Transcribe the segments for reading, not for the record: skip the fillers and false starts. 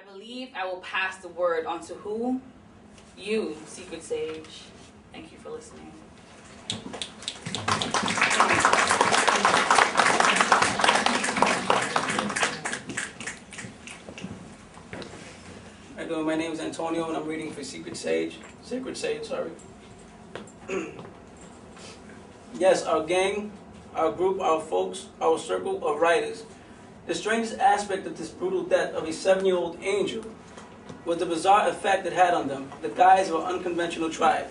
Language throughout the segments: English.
I believe I will pass the word on to who? You, Secret Sage. Thank you for listening. How you doing? My name is Antonio, and I'm reading for Sacred Sage, sorry. Yes, our gang, our group, our folks, our circle of writers. The strangest aspect of this brutal death of a 7-year-old angel was the bizarre effect it had on them, the guys of an unconventional tribe.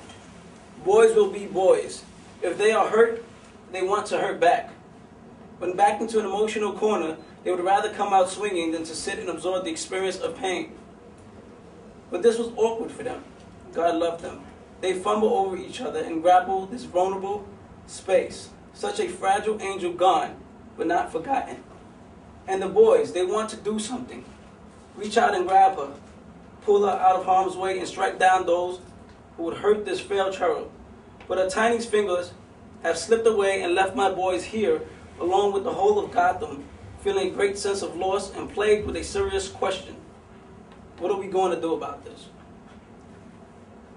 Boys will be boys. If they are hurt, they want to hurt back. When backed into an emotional corner, they would rather come out swinging than to sit and absorb the experience of pain. But this was awkward for them. God loved them. They fumble over each other and grapple this vulnerable space. Such a fragile angel gone, but not forgotten. And the boys, they want to do something. Reach out and grab her, pull her out of harm's way and strike down those who would hurt this frail cherub. But her tiny fingers have slipped away and left my boys here, along with the whole of Gotham, feeling a great sense of loss and plagued with a serious question. What are we going to do about this?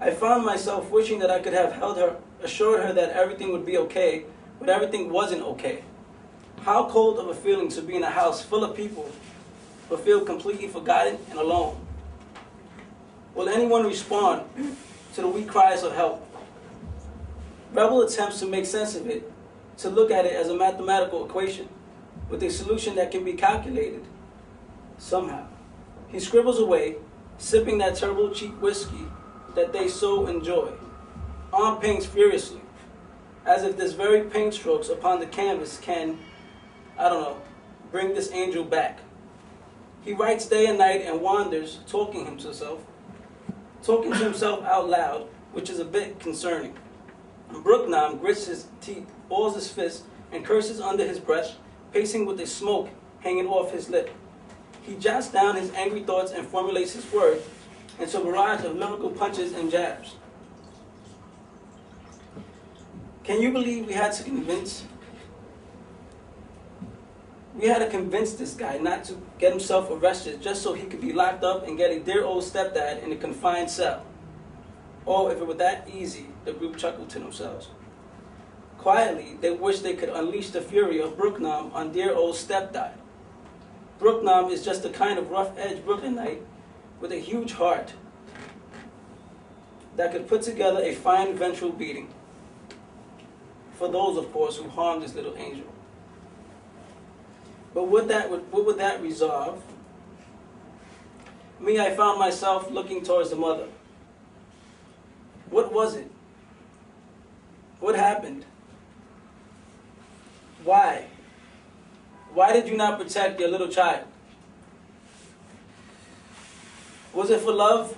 I found myself wishing that I could have held her, assured her that everything would be okay, but everything wasn't okay. How cold of a feeling to be in a house full of people, but feel completely forgotten and alone. Will anyone respond to the weak cries of help? Rebel attempts to make sense of it, to look at it as a mathematical equation, with a solution that can be calculated somehow. He scribbles away, sipping that terrible cheap whiskey that they so enjoy. Arm paints furiously, as if this very paint strokes upon the canvas can, bring this angel back. He writes day and night and wanders, talking to himself out loud, which is a bit concerning. Brooknam grits his teeth, balls his fist, and curses under his breath, pacing with the smoke hanging off his lip. He jots down his angry thoughts and formulates his words into a barrage of lyrical punches and jabs. Can you believe we had to convince this guy not to get himself arrested just so he could be locked up and get a dear old stepdad in a confined cell? Oh, if it were that easy, the group chuckled to themselves. Quietly, they wished they could unleash the fury of Brooknam on dear old stepdad. Brooknam is just a kind of rough-edged Brooklynite with a huge heart that could put together a fine ventral beating. For those, of course, who harmed this little angel. But what would that resolve? Me, I found myself looking towards the mother. What was it? What happened? Why? Why did you not protect your little child? Was it for love?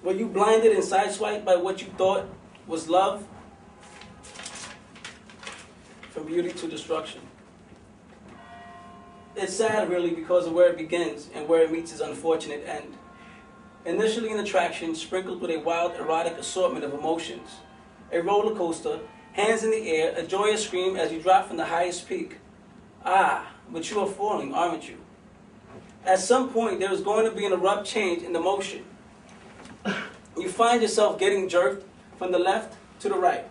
Were you blinded and sideswiped by what you thought was love? From beauty to destruction. It's sad, really, because of where it begins and where it meets its unfortunate end. Initially an attraction sprinkled with a wild, erotic assortment of emotions. A roller coaster, hands in the air, a joyous scream as you drop from the highest peak. Ah, but you are falling, aren't you? At some point, there is going to be an abrupt change in the motion. You find yourself getting jerked from the left to the right.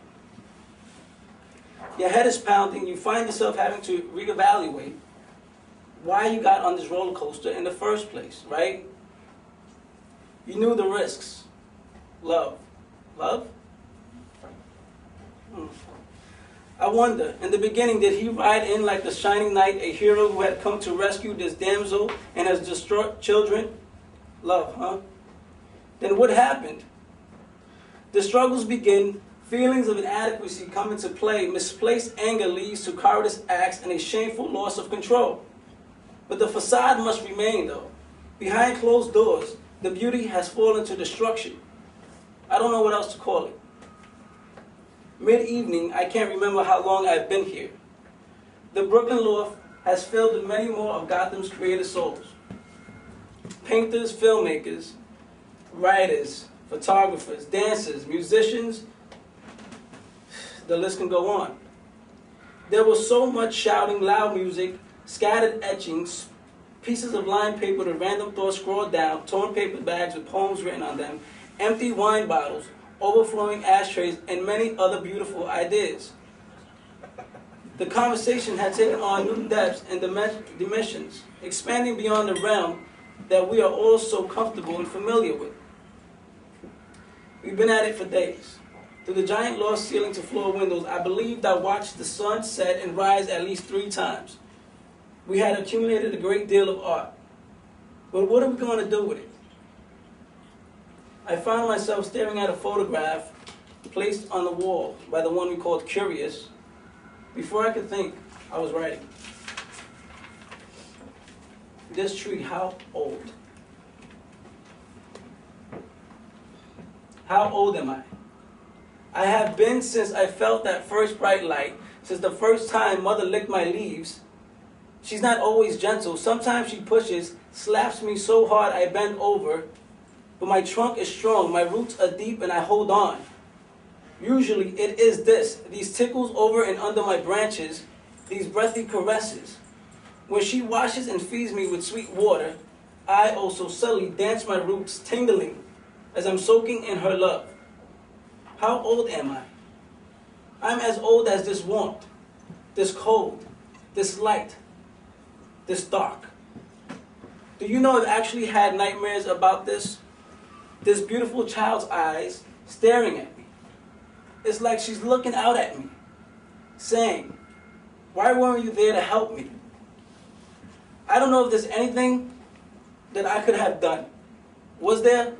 Your head is pounding. You find yourself having to reevaluate why you got on this roller coaster in the first place, right? You knew the risks. Love. Love? I wonder, in the beginning, did he ride in like the shining knight, a hero who had come to rescue this damsel and has destroyed children? Love, huh? Then what happened? The struggles begin. Feelings of inadequacy come into play. Misplaced anger leads to cowardice acts and a shameful loss of control. But the facade must remain, though. Behind closed doors, the beauty has fallen to destruction. I don't know what else to call it. Mid-evening, I can't remember how long I've been here. The Brooklyn loft has filled with many more of Gotham's creative souls. Painters, filmmakers, writers, photographers, dancers, musicians, the list can go on. There was so much shouting, loud music, scattered etchings, pieces of lined paper with random thoughts scrawled down, torn paper bags with poems written on them, empty wine bottles, overflowing ashtrays, and many other beautiful ideas. The conversation had taken on new depths and dimensions, expanding beyond the realm that we are all so comfortable and familiar with. We've been at it for days. Through the giant lost ceiling to floor windows, I believed I watched the sun set and rise at least 3 times. We had accumulated a great deal of art. But what are we going to do with it? I found myself staring at a photograph placed on the wall by the one we called Curious. Before I could think, I was writing. This tree, how old? How old am I? I have been since I felt that first bright light, since the first time mother licked my leaves. She's not always gentle. Sometimes she pushes, slaps me so hard I bend over. But my trunk is strong, my roots are deep, and I hold on. Usually it is these tickles over and under my branches, these breathy caresses. When she washes and feeds me with sweet water, I also subtly dance my roots tingling as I'm soaking in her love. How old am I? I'm as old as this warmth, this cold, this light, this dark. Do you know I've actually had nightmares about this? This beautiful child's eyes staring at me. It's like she's looking out at me, saying, why weren't you there to help me? I don't know if there's anything that I could have done. Was there?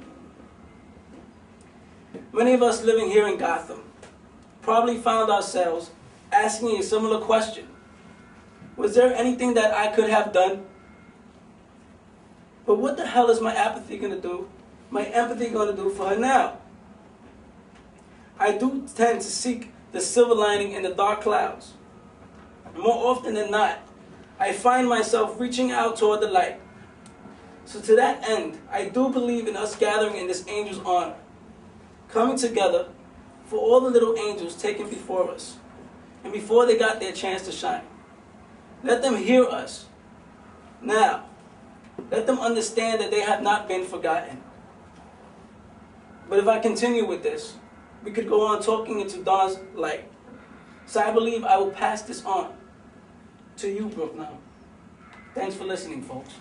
Many of us living here in Gotham probably found ourselves asking a similar question. Was there anything that I could have done? But what the hell is my apathy going to do? My empathy going to do for her now? I do tend to seek the silver lining in the dark clouds. More often than not, I find myself reaching out toward the light. So to that end, I do believe in us gathering in this angel's honor, coming together for all the little angels taken before us, and before they got their chance to shine. Let them hear us now. Let them understand that they have not been forgotten. But if I continue with this, we could go on talking into dawn's light. So I believe I will pass this on to you, Brooke, now. Thanks for listening, folks.